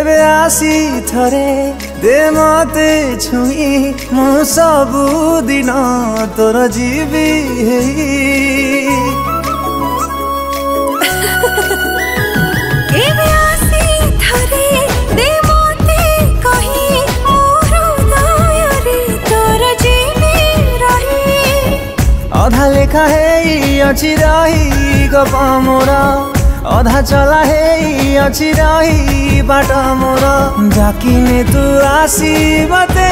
केबे आसी थरे दे मते छुई मु सबु दिन तोर जीवी केबे आसी थरे दे मते कही मोर हृदय रे तोर जीवी रही अधा लेखा है अछि रही गप मोर अधा चला है अछि रही बाट मोर डाकिने तू आसी बते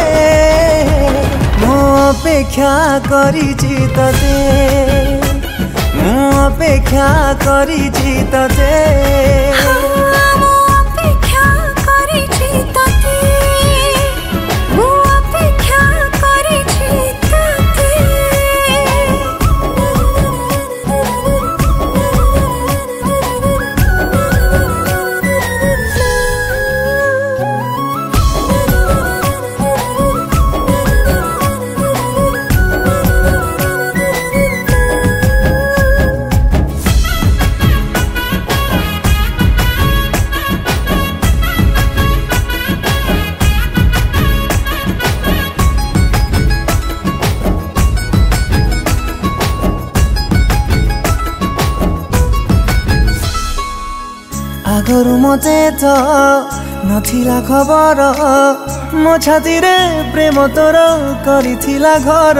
मो अपेक्षा करिछि तते मो अपेक्षा करिछि तते आगरु मते त नथिला खबर मो छाती रे प्रेम तोर करिथिला घर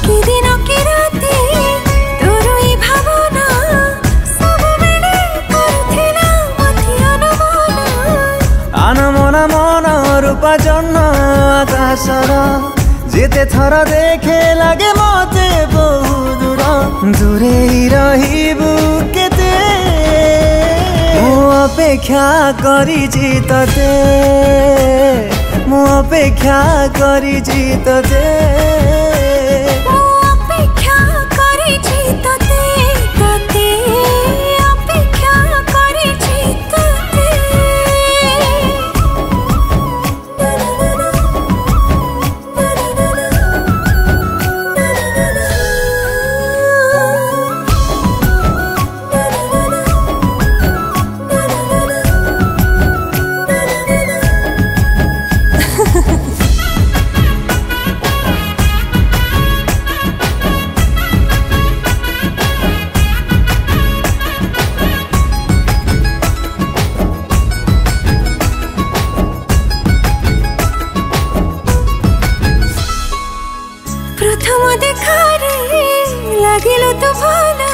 कि दिन कि राति तोरई भावना सब बेले करथिला मथि अनमना मन रूपा जन्न आकाशर जेते थर देखे लागे मते बहु दूरे रहिबु केते मो अपेक्षा करिछि तते मो अपेक्षा करिछि तते प्रथम देखारे लागिलो तो भला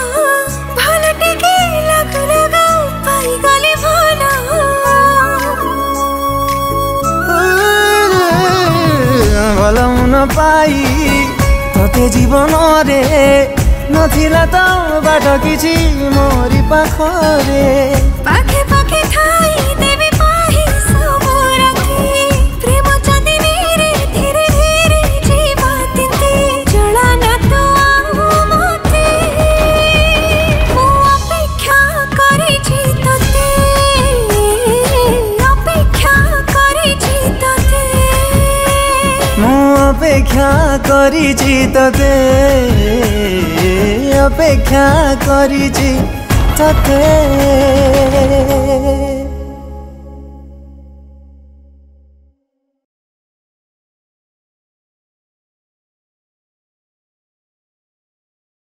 भला टिके लागु लागु पाई गले भला भला न पाई तते जीवन रे नथिला त बाट किछि मोरी पाखरे पाखे पाखे थाई देवी पाही सब राखी प्रेम चांदनी रे धीरे धीरे जीवा तिंती जला ना तो आउ मते मो अपेक्षा करिछि तते अपेक्षा करिछि तते मो अपेक्षा करिछि तते अपेक्षा करिछि तते।